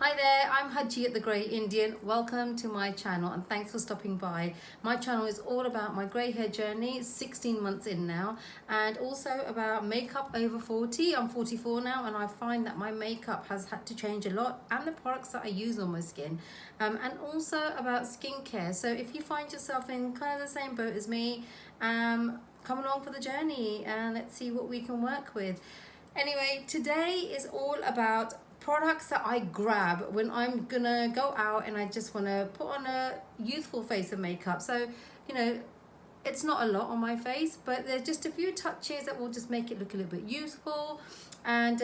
Hi there, I'm Haji at the Grey Indian. Welcome to my channel and thanks for stopping by. My channel is all about my grey hair journey, 16 months in now, and also about makeup over 40. I'm 44 now and I find that my makeup has had to change a lot and the products that I use on my skin. And also about skincare. So if you find yourself in kind of the same boat as me, come along for the journey and let's see what we can work with. Anyway, today is all about products that I grab when I'm gonna go out and I just want to put on a youthful face of makeup. So, you know, it's not a lot on my face, but there's just a few touches that will just make it look a little bit youthful, and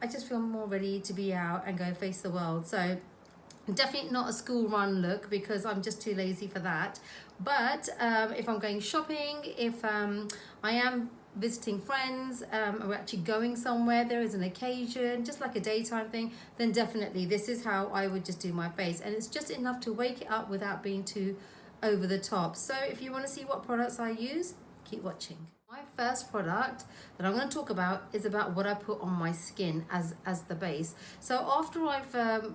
I just feel more ready to be out and go face the world. So definitely not a school run look because I'm just too lazy for that. But if I'm going shopping, if I am visiting friends, or actually going somewhere, there is an occasion, just like a daytime thing, then definitely this is how I would just do my face. And it's just enough to wake it up without being too over the top. So if you want to see what products I use, keep watching. My first product that I'm going to talk about is about what I put on my skin as the base. So after I've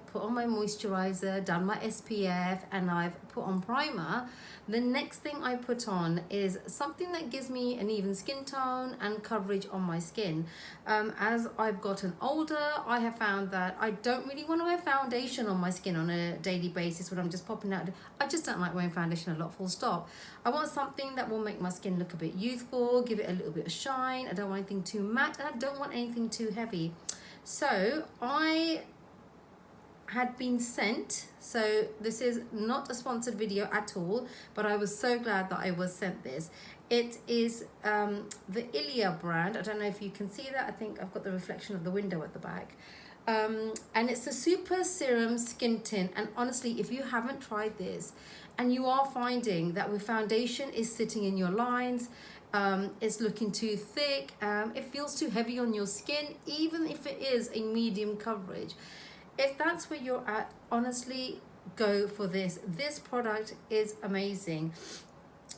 put on my moisturizer, done my SPF, and I've put on primer, the next thing I put on is something that gives me an even skin tone and coverage on my skin. As I've gotten older, I have found that I don't really want to wear foundation on my skin on a daily basis when I'm just popping out. I just don't like wearing foundation a lot, full stop. I want something that will make my skin look a bit youthful, give it a little bit of shine. I don't want anything too matte and I don't want anything too heavy. So I had been sent, so this is not a sponsored video at all, but I was so glad that I was sent this. It is the Ilia brand. I don't know if you can see that. I think I've got the reflection of the window at the back. And it's a super serum skin tint, and honestly, if you haven't tried this and you are finding that with foundation is sitting in your lines, it's looking too thick, it feels too heavy on your skin, even if it is a medium coverage, if that's where you're at, honestly, go for this. This product is amazing.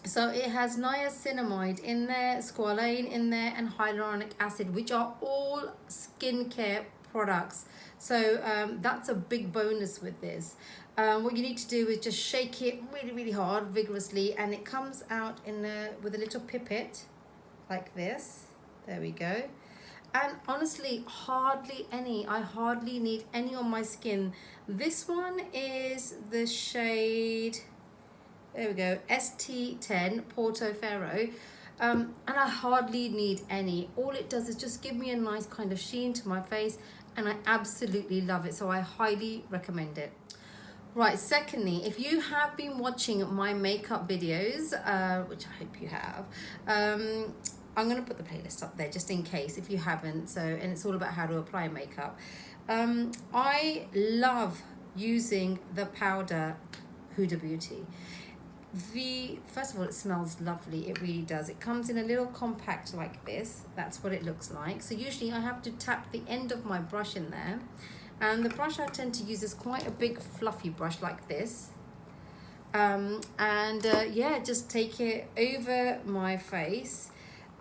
So it has niacinamide in there, squalane in there, and hyaluronic acid, which are all skincare products. So that's a big bonus with this. What you need to do is just shake it really hard, vigorously, and it comes out with a little pipette like this. There we go. And honestly, I hardly need any on my skin. This one is the shade, there we go, ST10 Portofino. And I hardly need any. All it does is just give me a nice kind of sheen to my face, and I absolutely love it. So I highly recommend it. Right, secondly, if you have been watching my makeup videos, which I hope you have, I'm going to put the playlist up there just in case if you haven't. So, and it's all about how to apply makeup. I love using the powder Huda Beauty. First of all, it smells lovely. It really does. It comes in a little compact like this. That's what it looks like. So usually I have to tap the end of my brush in there. And the brush I tend to use is quite a big fluffy brush like this. Yeah, just take it over my face.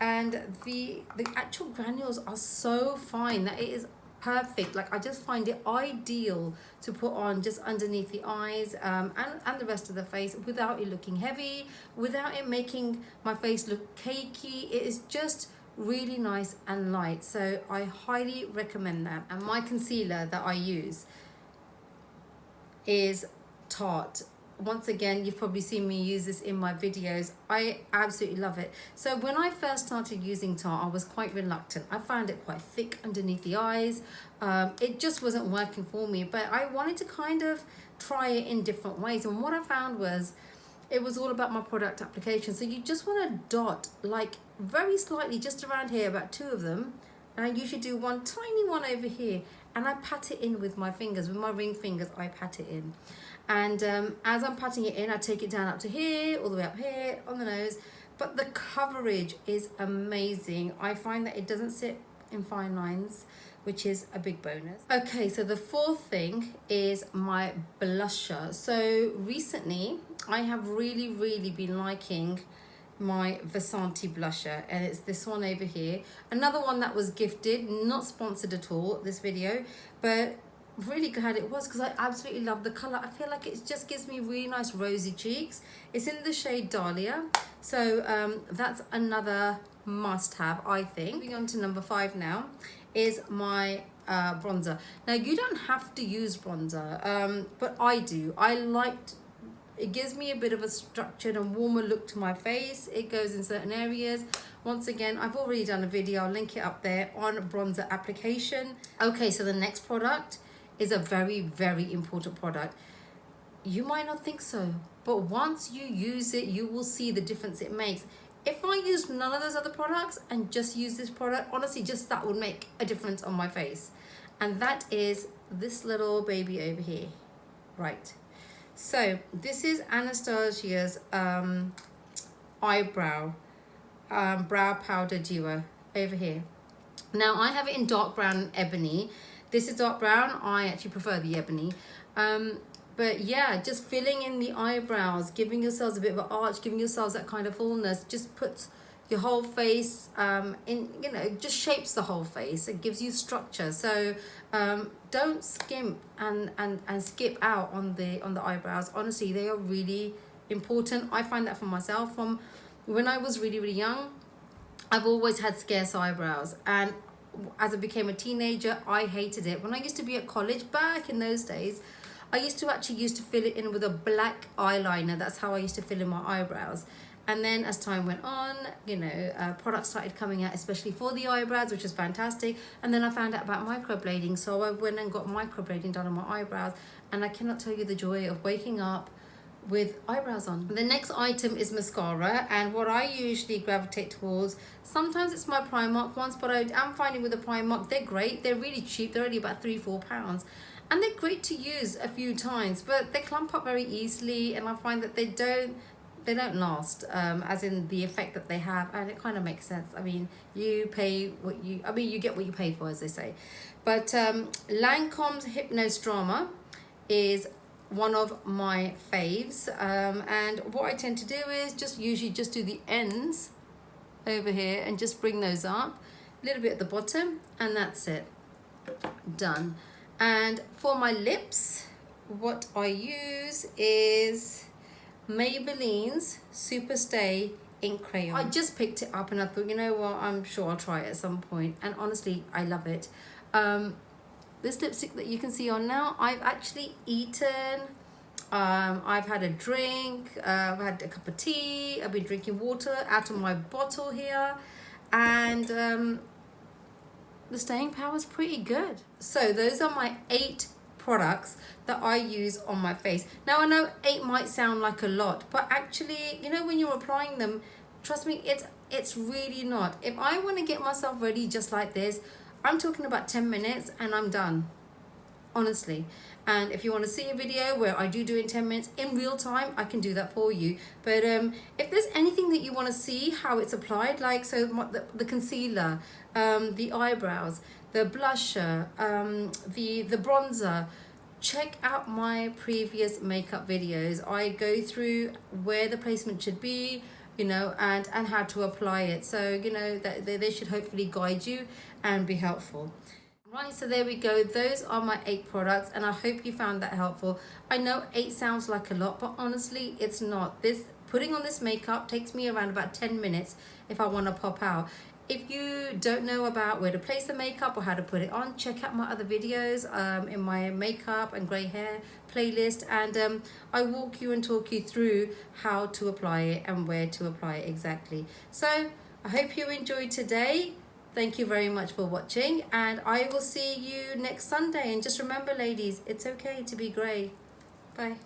And the actual granules are so fine that it is perfect. Like, I just find it ideal to put on just underneath the eyes, and the rest of the face without it looking heavy, without it making my face look cakey. It is just really nice and light. So I highly recommend that. And my concealer that I use is Tarte. Once again, you've probably seen me use this in my videos. I absolutely love it. So when I first started using Tarte, I was quite reluctant. I found it quite thick underneath the eyes. It just wasn't working for me, but I wanted to kind of try it in different ways. And what I found was it was all about my product application. So you just want to dot, like very slightly, just around here, about 2 of them. And I usually do one tiny one over here. And I pat it in with my fingers, with my ring fingers, I pat it in. And as I'm patting it in, I take it down up to here, all the way up here, on the nose. But the coverage is amazing. I find that it doesn't sit in fine lines, which is a big bonus. Okay, so the fourth thing is my blusher. So recently, I have really been liking my Versanti blusher, and it's this one over here. Another one that was gifted, not sponsored at all, this video, but really glad it was, because I absolutely love the color. I feel like it just gives me really nice rosy cheeks. It's in the shade Dahlia, so that's another must have, I think. Moving on to number 5 now is my bronzer. Now you don't have to use bronzer, but I do. It gives me a bit of a structured and warmer look to my face. It goes in certain areas. Once again, I've already done a video, I'll link it up there, on bronzer application. Okay, so the next product is a very, very important product. You might not think so, but once you use it, you will see the difference it makes. If I used none of those other products and just use this product, honestly, just that would make a difference on my face. And that is this little baby over here. Right. So this is Anastasia's eyebrow brow powder duo over here. Now I have it in dark brown and ebony. This is dark brown. I actually prefer the ebony. But yeah, just filling in the eyebrows, giving yourselves a bit of an arch, giving yourselves that kind of fullness, just puts your whole face in, you know, just shapes the whole face. It gives you structure. So don't skimp and skip out on the eyebrows. Honestly, they are really important. I find that for myself. From when I was really, really young, I've always had scarce eyebrows, and as I became a teenager, I hated it. When I used to be at college back in those days, I used to fill it in with a black eyeliner. That's how I used to fill in my eyebrows. And then as time went on, you know, products started coming out, especially for the eyebrows, which was fantastic. And then I found out about microblading. So I went and got microblading done on my eyebrows. And I cannot tell you the joy of waking up with eyebrows on. The next item is mascara, and what I usually gravitate towards, sometimes it's my Primark ones, but I am finding with the Primark, they're great. They're really cheap. They're only about £3-4. And they're great to use a few times, but they clump up very easily, and I find that they don't last, as in the effect that they have, and it kind of makes sense. I mean, you get what you pay for, as they say. But Lancome's Hypnose Drama is one of my faves, and what I tend to do is usually just do the ends over here and just bring those up a little bit at the bottom, and that's it, done. And for my lips, what I use is Maybelline's Super Stay Ink Crayon. I just picked it up and I thought, you know what, I'm sure I'll try it at some point, and honestly, I love it. This lipstick that you can see on now, I've actually eaten, I've had a drink, I've had a cup of tea, I've been drinking water out of my bottle here, and the staying power is pretty good. So those are my 8 products that I use on my face. Now I know 8 might sound like a lot, but actually, you know, when you're applying them, trust me, it's really not. If I want to get myself ready just like this, I'm talking about 10 minutes and I'm done, honestly. And if you want to see a video where I do in 10 minutes in real time, I can do that for you. But if there's anything that you want to see how it's applied, like so the concealer, the eyebrows, the blusher, the bronzer, check out my previous makeup videos. I go through where the placement should be, you know, and how to apply it. So, you know, that they should hopefully guide you and be helpful. Right, so there we go. Those are my 8 products, and I hope you found that helpful. I know 8 sounds like a lot, but honestly, it's not. Putting on this makeup takes me around about 10 minutes if I want to pop out. If you don't know about where to place the makeup or how to put it on, check out my other videos in my makeup and grey hair playlist, and I walk you and talk you through how to apply it and where to apply it exactly. So I hope you enjoyed today. Thank you very much for watching, and I will see you next Sunday. And just remember, ladies, it's okay to be grey. Bye.